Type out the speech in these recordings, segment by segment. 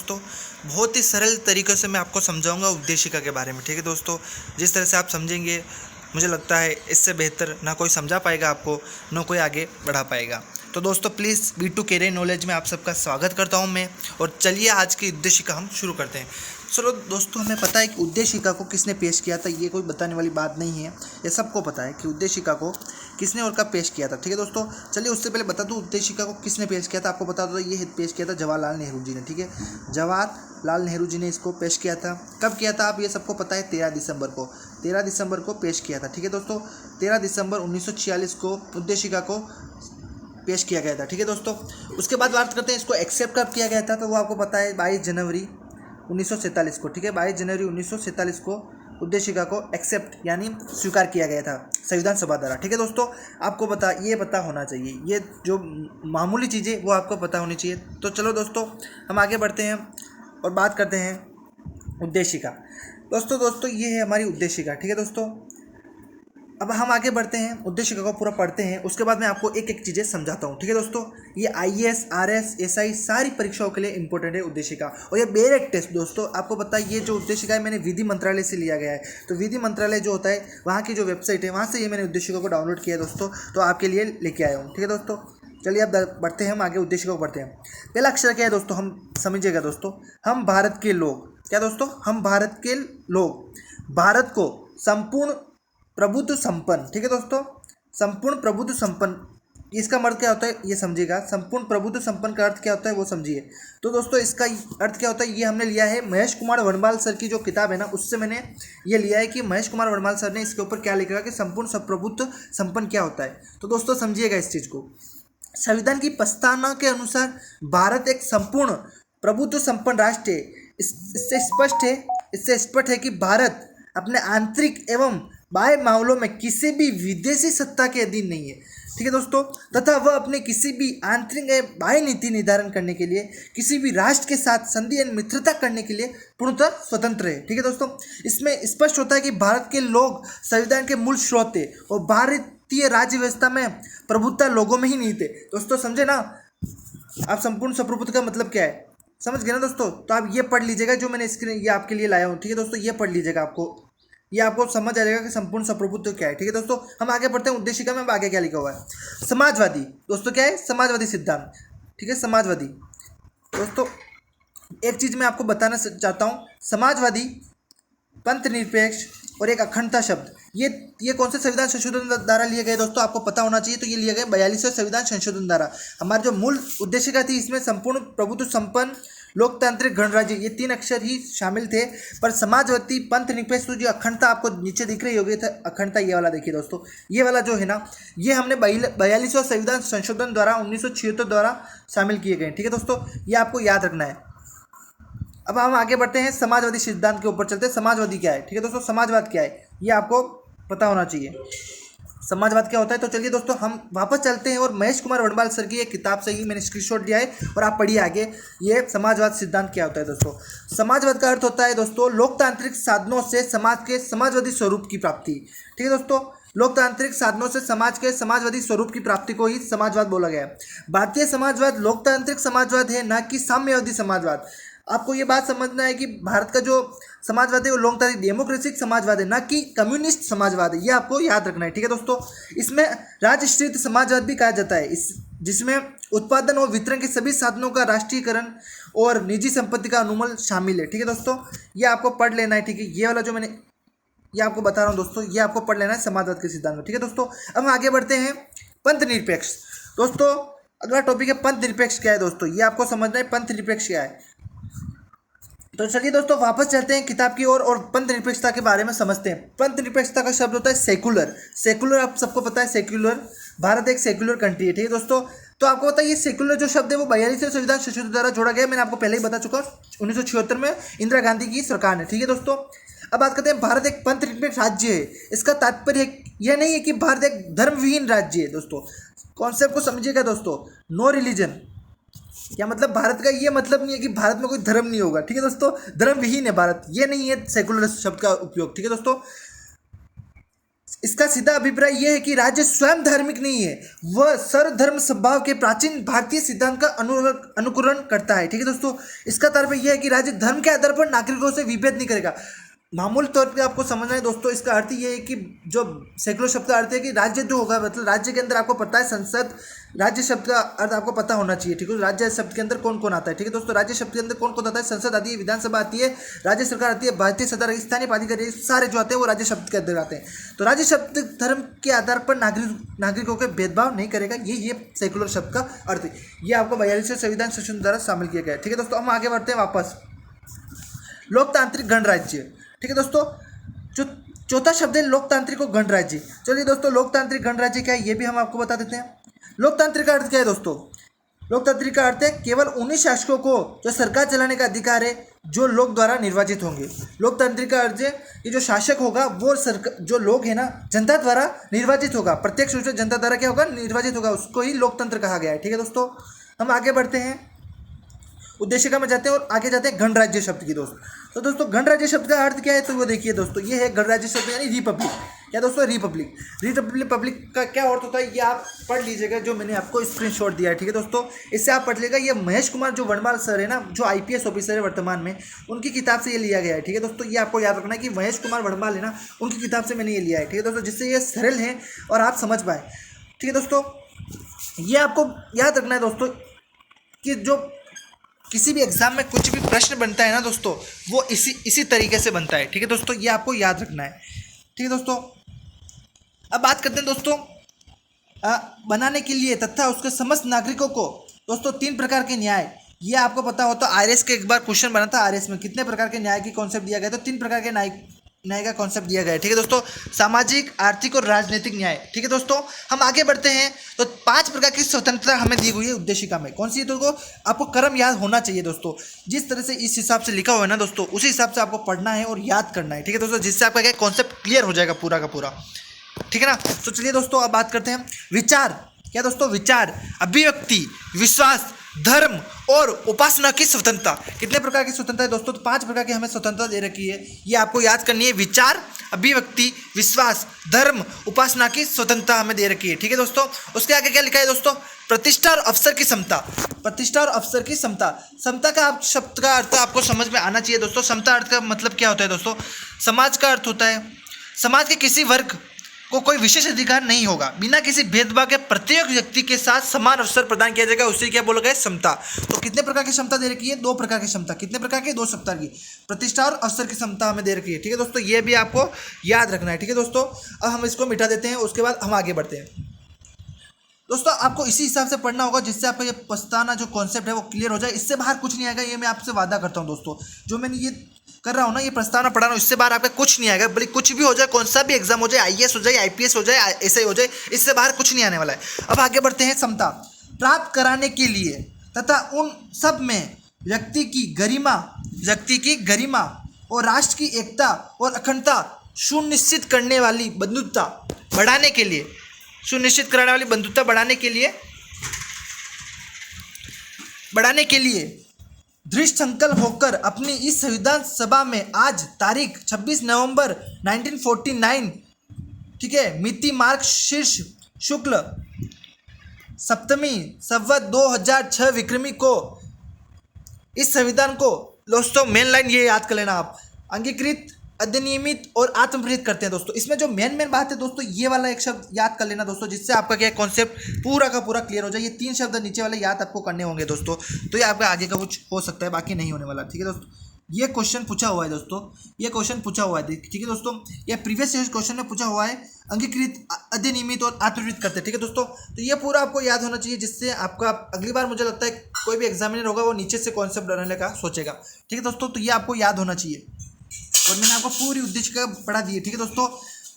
दोस्तों, बहुत ही सरल तरीके से मैं आपको समझाऊंगा उद्देशिका के बारे में। ठीक है दोस्तों, जिस तरह से आप समझेंगे मुझे लगता है इससे बेहतर ना कोई समझा पाएगा आपको, ना कोई आगे बढ़ा पाएगा। तो दोस्तों प्लीज़ B2 कैरियर नॉलेज में आप सबका स्वागत करता हूं मैं। और चलिए आज की उद्देशिका हम शुरू करते हैं। चलो दोस्तों, हमें पता है कि उद्देशिका को किसने पेश किया था, ये कोई बताने वाली बात नहीं है, ये सबको पता है कि उद्देशिका को किसने और कब पेश किया था। ठीक है दोस्तों, चलिए उससे पहले बता दूं उद्देशिका को किसने पेश किया था। आपको बता दो, ये पेश किया था जवाहरलाल नेहरू जी ने। ठीक है, जवाहरलाल नेहरू जी ने इसको पेश किया था। कब किया था आप ये सबको पता है, 13 दिसंबर को। 13 दिसंबर को पेश किया था। ठीक है दोस्तों, 13 दिसंबर 1946 को उद्देशिका को पेश किया गया था। ठीक है दोस्तों, उसके बाद बात करते हैं इसको एक्सेप्ट कब किया गया था। तो वो आपको पता है 22 जनवरी 1947 को। ठीक है, 22 जनवरी 1947 को उद्देशिका को एक्सेप्ट यानी स्वीकार किया गया था संविधान सभा द्वारा। ठीक है दोस्तों, आपको ये पता होना चाहिए, ये जो मामूली चीज़ें वो आपको पता होनी चाहिए। तो चलो दोस्तों, हम आगे बढ़ते हैं और बात करते हैं उद्देशिका। दोस्तों ये है हमारी उद्देशिका। ठीक है दोस्तों, अब हम आगे बढ़ते हैं, उद्देशिका को पूरा पढ़ते हैं, उसके बाद मैं आपको एक एक चीज़ें समझाता हूँ। ठीक है दोस्तों, ये IAS, RS, SI सारी परीक्षाओं के लिए इंपॉर्टेंट है उद्देशिका। और ये डायरेक्ट टेस्ट दोस्तों, आपको पता है ये जो उद्देशिका है मैंने विधि मंत्रालय से लिया गया है। तो विधि मंत्रालय जो होता है वहाँ की जो वेबसाइट है वहाँ से ये मैंने उद्देशिका को डाउनलोड किया है दोस्तों, तो आपके लिए लेके आया हूँ। ठीक है दोस्तों, चलिए अब बढ़ते हैं, हम आगे उद्देशिका को पढ़ते हैं। पहला अक्षर क्या है दोस्तों, हम समझिएगा दोस्तों, हम भारत के लोग। क्या दोस्तों, हम भारत के लोग, भारत को संपूर्ण प्रभुत्व संपन्न। ठीक है दोस्तों, संपूर्ण प्रभुत्व संपन्न, इसका अर्थ क्या होता है ये समझिएगा। संपूर्ण प्रभुत्व संपन्न का अर्थ क्या होता है वो समझिए। तो दोस्तों इसका अर्थ क्या होता है, ये हमने लिया है महेश कुमार वर्णमाल सर की जो किताब है ना, उससे मैंने ये लिया है कि महेश कुमार वर्णमाल सर ने इसके ऊपर क्या लिखा कि संपूर्ण प्रभुत्व संपन्न क्या होता है। तो दोस्तों समझिएगा इस चीज़ को। संविधान की प्रस्तावना के अनुसार भारत एक संपूर्ण प्रभुत्व संपन्न राष्ट्र है। इससे स्पष्ट है कि भारत अपने आंतरिक एवं बाह्य मामलों में किसी भी विदेशी सत्ता के अधीन नहीं है। ठीक है दोस्तों, तथा वह अपने किसी भी आंतरिक एवं बाह्य नीति निर्धारण करने के लिए किसी भी राष्ट्र के साथ संधि एवं मित्रता करने के लिए पूर्णतः स्वतंत्र है। ठीक है दोस्तों, इसमें स्पष्ट होता है कि भारत के लोग संविधान के मूल स्रोत है और भारतीय राज्य व्यवस्था में प्रभुत्व लोगों में ही नहीं थे। दोस्तों समझे ना आप, संपूर्ण प्रभुत्व का मतलब क्या है, समझ गए ना दोस्तों। तो आप ये पढ़ लीजिएगा जो मैंने स्क्रीन ये आपके लिए लाया हूँ। ठीक है दोस्तों, ये पढ़ लीजिएगा, ये आपको समझ आ जाएगा कि संपूर्ण प्रभुत्व क्या है। ठीक है दोस्तों, हम आगे बढ़ते हैं उद्देशिका में। अब आगे क्या लिखा हुआ है, समाजवादी। दोस्तों क्या है, समाजवादी सिद्धांत। ठीक है, समाजवादी। दोस्तों एक चीज मैं आपको बताना चाहता हूँ, समाजवादी, पंथ निरपेक्ष और एक अखंडता शब्द, ये कौन से संविधान संशोधन द्वारा लिए गए दोस्तों, आपको पता होना चाहिए। तो ये लिए गए 42वें संविधान संशोधन द्वारा। हमारी जो मूल उद्देशिका थी इसमें संपूर्ण प्रभुत्व संपन्न लोकतांत्रिक गणराज्य, ये 3 अक्षर ही शामिल थे। पर समाजवादी, पंथ निरपेक्ष, जो अखंडता आपको नीचे दिख रही होगी अखंडता, ये वाला देखिए दोस्तों, ये वाला जो है ना, ये हमने 42वें संविधान संशोधन द्वारा 1976 द्वारा शामिल किए गए। ठीक है दोस्तों, ये आपको याद रखना है। अब हम आगे बढ़ते हैं, समाजवादी सिद्धांत के ऊपर चलते हैं। समाजवादी क्या है, ठीक है दोस्तों, समाजवाद क्या है ये आपको पता होना चाहिए, समाजवाद क्या होता है। तो चलिए दोस्तों हम वापस चलते हैं और महेश कुमार वर्णमाल सर की एक किताब से ही मैंने स्क्रीनशॉट लिया है और आप पढ़िए आगे ये समाजवाद सिद्धांत क्या होता है दोस्तों। समाजवाद का अर्थ होता है दोस्तों लोकतांत्रिक साधनों से समाज के समाजवादी स्वरूप की प्राप्ति। ठीक है दोस्तों, लोकतांत्रिक साधनों से समाज के समाजवादी स्वरूप की प्राप्ति को ही समाजवाद बोला गया है। भारतीय समाजवाद लोकतांत्रिक समाजवाद है, न कि साम्यवादी समाजवाद। आपको ये बात समझना है कि भारत का जो समाजवाद है वो लोकतांत्रिक डेमोक्रेटिक समाजवाद है, ना कि कम्युनिस्ट समाजवाद है, ये आपको याद रखना है। ठीक है दोस्तों, इसमें राजश्रित समाजवाद भी कहा जाता है, जिसमें उत्पादन और वितरण के सभी साधनों का राष्ट्रीयकरण और निजी संपत्ति का अनुमूलन शामिल है। ठीक है दोस्तों, ये आपको पढ़ लेना है। ठीक है, ये वाला जो मैंने ये आपको बता रहा हूँ दोस्तों, ये आपको पढ़ लेना है समाजवाद के सिद्धांत में। ठीक है दोस्तों, अब हम आगे बढ़ते हैं, पंथ निरपेक्ष। दोस्तों अगला टॉपिक है पंथ निरपेक्ष क्या है दोस्तों, ये आपको समझना है पंथ निरपेक्ष क्या है। तो चलिए दोस्तों वापस चलते हैं किताब की ओर और पंथ निरपेक्षता के बारे में समझते हैं। पंथ निरपेक्षता का शब्द होता है सेकुलर। सेकुलर आप सबको पता है, सेकुलर, भारत एक सेकुलर कंट्री है। ठीक है दोस्तों, तो आपको पता है ये सेकुलर जो शब्द है वो 42वें संविधान संशोधन द्वारा जोड़ा गया। मैंने आपको पहले ही बता चुका हूँ, 1976 में इंदिरा गांधी की सरकार ने। ठीक है दोस्तों, अब बात करते हैं, भारत एक पंथ निरपेक्ष राज्य है। इसका तात्पर्य यह नहीं है कि भारत एक धर्मविहीन राज्य है। दोस्तों कॉन्सेप्ट को समझिएगा दोस्तों, नो रिलीजन, क्या मतलब भारत का ये मतलब नहीं है कि भारत में कोई धर्म नहीं होगा। ठीक है दोस्तों, धर्म विहीन है भारत, ये नहीं है सेकुलर शब्द का उपयोग। ठीक है दोस्तों, इसका सीधा अभिप्राय यह है कि राज्य स्वयं धार्मिक नहीं है, वह सर्वधर्म सद्भाव के प्राचीन भारतीय सिद्धांत का अनुकरण करता है। ठीक है दोस्तों, इसका तात्पर्य यह है कि राज्य धर्म के आधार पर नागरिकों से विभेद नहीं करेगा। मामूली तौर पे आपको समझना है दोस्तों, इसका अर्थ ये है कि जो सेकुलर शब्द का अर्थ है कि राज्य जो होगा, मतलब राज्य के अंदर आपको पता है संसद, राज्य शब्द का अर्थ आपको पता होना चाहिए। ठीक है, राज्य शब्द के अंदर कौन कौन आता है। ठीक है दोस्तों, राज्य शब्द के अंदर कौन कौन आता है, संसद आती है, विधानसभा आती है, राज्य सरकार आती है, भारतीय सरकार, स्थानीय प्राधिकारी, सारे जो आते हैं वो राज्य शब्द के अंदर आते हैं। तो राज्य शब्द धर्म के आधार पर नागरिकों के भेदभाव नहीं करेगा, ये सेकुलर शब्द का अर्थ है। ये आपको 42वें संविधान संशोधन द्वारा शामिल किया गया है। ठीक है दोस्तों, हम आगे बढ़ते हैं वापस। लोकतांत्रिक गणराज्य। ठीक है दोस्तों, जो चौथा शब्द है लोकतांत्रिक और गणराज्य। चलिए दोस्तों, लोकतांत्रिक गणराज्य क्या है ये भी हम आपको बता देते हैं। लोकतांत्रिक का अर्थ क्या है दोस्तों, लोकतांत्रिक का अर्थ है केवल उन्हीं शासकों को जो सरकार चलाने का अधिकार है जो लोग द्वारा निर्वाचित होंगे। लोकतांत्रिक का अर्थ है कि जो शासक होगा वो जो लोग है ना, जनता द्वारा निर्वाचित होगा, प्रत्यक्ष रूप से जनता द्वारा क्या होगा, निर्वाचित होगा, उसको ही लोकतंत्र कहा गया है। ठीक है दोस्तों, हम आगे बढ़ते हैं, उद्देशिका में जाते हैं और आगे जाते हैं गणराज्य शब्द की दोस्तों। तो दोस्तों गणराज्य शब्द का अर्थ क्या है, तो वो देखिए दोस्तों, ये है गणराज्य शब्द यानी रिपब्लिक। क्या दोस्तों, रिपब्लिक। रिपब्लिक का क्या अर्थ होता है ये आप पढ़ लीजिएगा, जो मैंने आपको स्क्रीनशॉट दिया है। ठीक है दोस्तों, इससे आप पढ़ लीजिएगा। ये महेश कुमार जो वर्णमाल सर है ना, जो IPS ऑफिसर है वर्तमान में, उनकी किताब से ये लिया गया है। ठीक है दोस्तों, ये आपको याद रखना है कि महेश कुमार वर्णमाल है ना, उनकी किताब से मैंने ये लिया है। ठीक है दोस्तों, जिससे ये सरल है और आप समझ पाए। ठीक है दोस्तों, ये आपको याद रखना है दोस्तों कि जो किसी भी एग्जाम में कुछ भी प्रश्न बनता है ना दोस्तों, वो इसी तरीके से बनता है। ठीक है दोस्तों, ये आपको याद रखना है। ठीक है दोस्तों, अब बात करते हैं दोस्तों बनाने के लिए तथा उसके समस्त नागरिकों को दोस्तों 3 प्रकार के न्याय। ये आपको पता हो तो RS के एक बार क्वेश्चन बना था, RS में कितने प्रकार के न्याय की कॉन्सेप्ट दिया गया, तो 3 प्रकार के न्याय का कॉन्सेप्ट दिया गया है। ठीक है दोस्तों, सामाजिक, आर्थिक और राजनीतिक न्याय। ठीक है दोस्तों, हम आगे बढ़ते हैं। तो 5 प्रकार की स्वतंत्रता हमें दी हुई है उद्देशिका में। कौन सी है दोस्तों, आपको क्रम याद होना चाहिए दोस्तों, जिस तरह से इस हिसाब से लिखा हुआ है ना दोस्तों, उसी हिसाब से आपको पढ़ना है और याद करना है। ठीक है दोस्तों, जिससे आपका क्या कॉन्सेप्ट क्लियर हो जाएगा पूरा का पूरा। ठीक है ना। तो चलिए दोस्तों अब बात करते हैं विचार। क्या दोस्तों, विचार, अभिव्यक्ति, विश्वास, धर्म और उपासना की स्वतंत्रता। कितने प्रकार की स्वतंत्रता है दोस्तों, तो 5 प्रकार की हमें स्वतंत्रता दे रखी है, ये आपको याद करनी है। विचार, अभिव्यक्ति, विश्वास, धर्म, उपासना की स्वतंत्रता हमें दे रखी है। ठीक है दोस्तों, उसके आगे क्या लिखा है दोस्तों, प्रतिष्ठा और अवसर की समता। प्रतिष्ठा और अवसर की समता। समता का शब्द का अर्थ आपको समझ में आना चाहिए दोस्तों। समता अर्थ का मतलब क्या होता है दोस्तों, समाज का अर्थ होता है समाज के किसी वर्ग को कोई विशेष अधिकार नहीं होगा, बिना किसी भेदभाव के प्रत्येक व्यक्ति के साथ समान अवसर प्रदान किया जाएगा, उससे क्या बोला गया, समता। तो कितने प्रकार की क्षमता दे रखी है, 2 प्रकार की क्षमता। कितने प्रकार की, 2 प्रकार की। प्रतिष्ठा और अवसर की क्षमता हमें दे रखी है। ठीक है दोस्तों, ये भी आपको याद रखना है। ठीक है दोस्तों, अब हम इसको मिटा देते हैं, उसके बाद हम आगे बढ़ते हैं। दोस्तों आपको इसी हिसाब से पढ़ना होगा जिससे आपका ये पछताना जो कॉन्सेप्ट है वो क्लियर हो जाए। इससे बाहर कुछ नहीं आएगा, ये मैं आपसे वादा करता हूँ दोस्तों। जो मैंने ये कर रहा हूँ ना, ये प्रस्तावना पढ़ा रहा हूँ, इससे बाहर आपका कुछ नहीं आएगा। बल्कि कुछ भी हो जाए, कौन सा भी एग्जाम हो जाए, IAS हो जाए, IPS हो जाए, SI हो जाए, इससे बाहर कुछ नहीं आने वाला है। अब आगे बढ़ते हैं। समता प्राप्त कराने के लिए तथा उन सब में व्यक्ति की गरिमा और राष्ट्र की एकता और अखंडता सुनिश्चित करने वाली बंधुता बढ़ाने के लिए, सुनिश्चित कराने वाली बंधुता बढ़ाने के लिए दृढ़ संकल्प होकर अपनी इस संविधान सभा में आज तारीख 26 नवंबर 1949, ठीक है, मिति मार्ग शीर्ष शुक्ल सप्तमी संवत 2006 विक्रमी को इस संविधान को दोस्तों मेन लाइन ये याद कर लेना आप, अंगीकृत, अधिनियमित और आत्मप्रेरित करते हैं दोस्तों। इसमें जो मेन बात है दोस्तों, ये वाला एक शब्द याद कर लेना दोस्तों, जिससे आपका क्या कॉन्सेप्ट पूरा का पूरा क्लियर हो जाए। ये 3 शब्द नीचे वाले याद आपको करने होंगे दोस्तों, तो ये आपका आगे का कुछ हो सकता है, बाकी नहीं होने वाला। ठीक है दोस्तों, ये क्वेश्चन पूछा हुआ है दोस्तों, ये क्वेश्चन पूछा हुआ है। ठीक है दोस्तों, ये प्रीवियस ईयर क्वेश्चन में पूछा हुआ है, अंगीकृत, अधिनियमित और आत्मप्रेरित करते हैं। ठीक है दोस्तों, तो ये पूरा आपको याद होना चाहिए, जिससे आपका अगली बार मुझे लगता है कोई भी एग्जामिनर होगा वो नीचे से कॉन्सेप्ट बनाने का सोचेगा। ठीक है दोस्तों, तो ये आपको याद होना चाहिए। और मैंने आपको पूरी उद्देशिका पढ़ा दी है। ठीक है दोस्तों,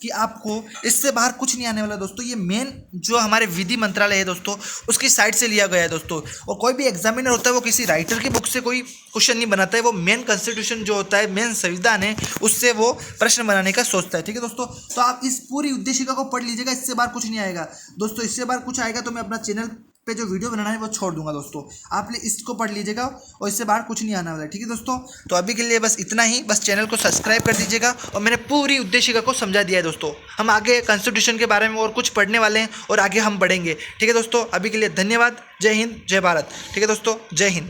कि आपको इससे बाहर कुछ नहीं आने वाला दोस्तों। ये मेन जो हमारे विधि मंत्रालय है दोस्तों, उसकी साइड से लिया गया है दोस्तों। और कोई भी एग्जामिनर होता है वो किसी राइटर की बुक से कोई क्वेश्चन नहीं बनाता है, वो मेन कॉन्स्टिट्यूशन जो होता है, मेन संविधान है, उससे वो प्रश्न बनाने का सोचता है। ठीक है दोस्तों, तो आप इस पूरी उद्देशिका को पढ़ लीजिएगा, इससे बाहर कुछ नहीं आएगा दोस्तों। इससे बाहर कुछ आएगा तो मैं अपना चैनल पे जो वीडियो बनाना है वो छोड़ दूंगा दोस्तों। आपने इसको पढ़ लीजिएगा और इससे बाहर कुछ नहीं आने वाला है, ठीक है दोस्तों। तो अभी के लिए बस इतना ही, बस चैनल को सब्सक्राइब कर दीजिएगा और मैंने पूरी उद्देशिका को समझा दिया है दोस्तों। हम आगे कॉन्स्टिट्यूशन के बारे में और कुछ पढ़ने वाले हैं और आगे हम बढ़ेंगे, ठीक है दोस्तों। अभी के लिए धन्यवाद। जय हिंद, जय भारत। ठीक है दोस्तों, जय हिंद।